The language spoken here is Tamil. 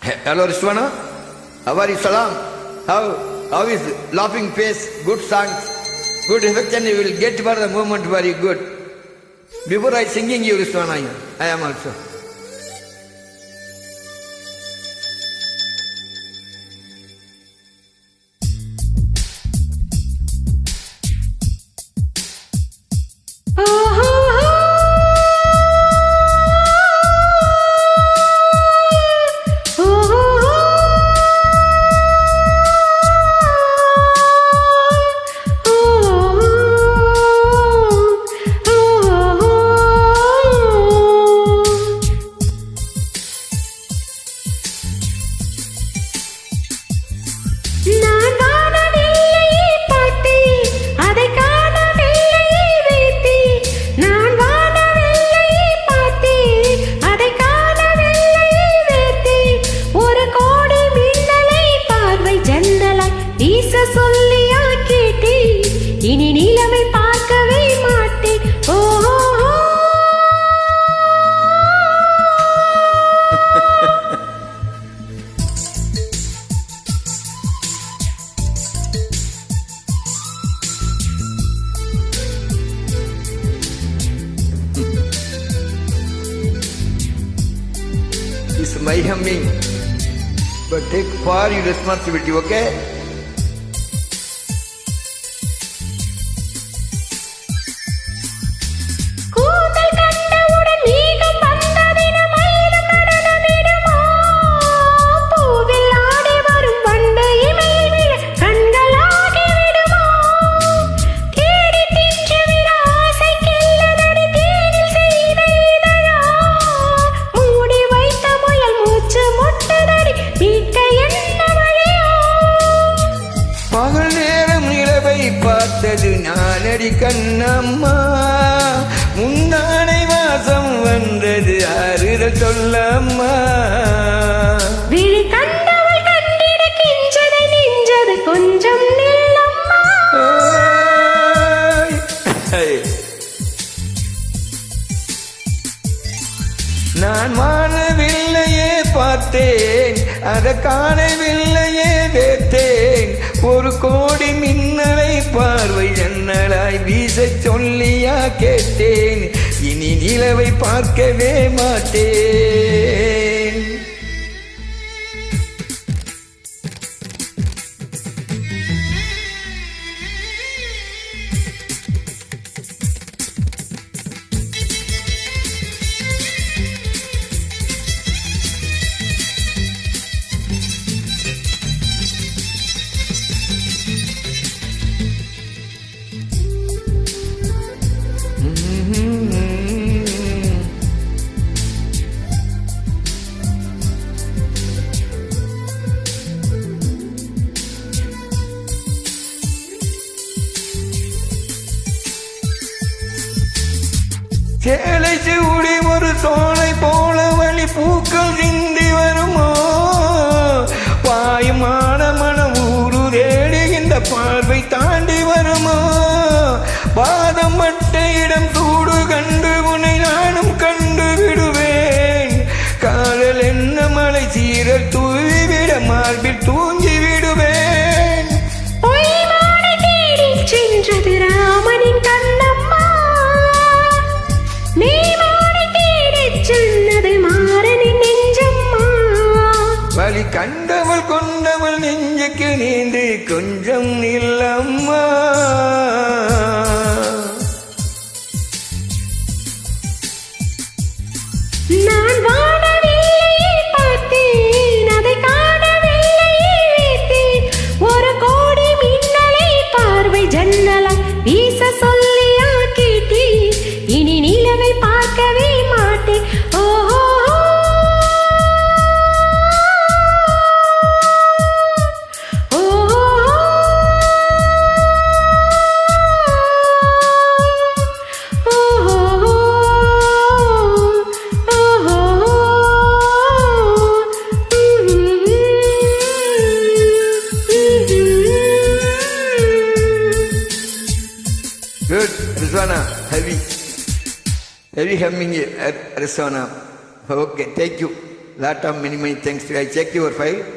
Hello, Rishwana. How are you, Salam? How is laughing face? Good songs, good affection. You will get for the moment very good. Before I singing you, Rishwana, I am also. இனி நிலவை பார்க்கவே மாட்டேன். It's my humming, but take for your responsibility, okay? பகல் நேரம் நிலவை பார்த்தது நானடி கண்ணம்மா, முந்தானை வாசம் வந்தது ஆறுதல் சொல்லம்மா. விழி கண்டவள் கண்டிட கிஞ்சதை நெஞ்சது கொஞ்சம் நில்லம்மா. நான் வானவில்லையே பார்த்தேன், அதை காணவில்லையே வேத்தேன். ஒரு கோடி மின்னலை பார்வை ஜன்னலாய் வீச சொல்லியா கேட்டேன். இனி நிலவை பார்க்கவே மாட்டேன். சேலை சூடி ஒரு சோலை போல வழி பூக்கள் சிந்தி வருமோ, பாயமான மனம் ஊரு தேடுகின்ற பார்வை தாண்டி வருமோ. பாதம் மட்ட இடம் சூடு கண்டு உன்னை நானும் கண்டு விடுவேன். காதல் என்ன மலை சீரல் தூவிவிட மார்பில் தூங்கி விடுவேன். சென்றது ராமனின் கண்ணம்மா, சொன்னது மாறனின் நெஞ்சம்மா. வழி கண்டவள் கொண்டவள் நெஞ்சுக்கு நீந்து கொஞ்சம் நில்லம்மா. நான் வானவில்லையே பார்த்தேன், அதை காணவில்லையே வேத்தேன். ஒரு கோடி மின்னலை பார்வை ஜன்னலாய் வீச சொல்லியா கேட்டேன். இனி நிலவை பார்க்கவே மாட்டேன். Good, Rizwana, heavy humming, Rizwana. Okay, thank you. Lot of many things. I check your file.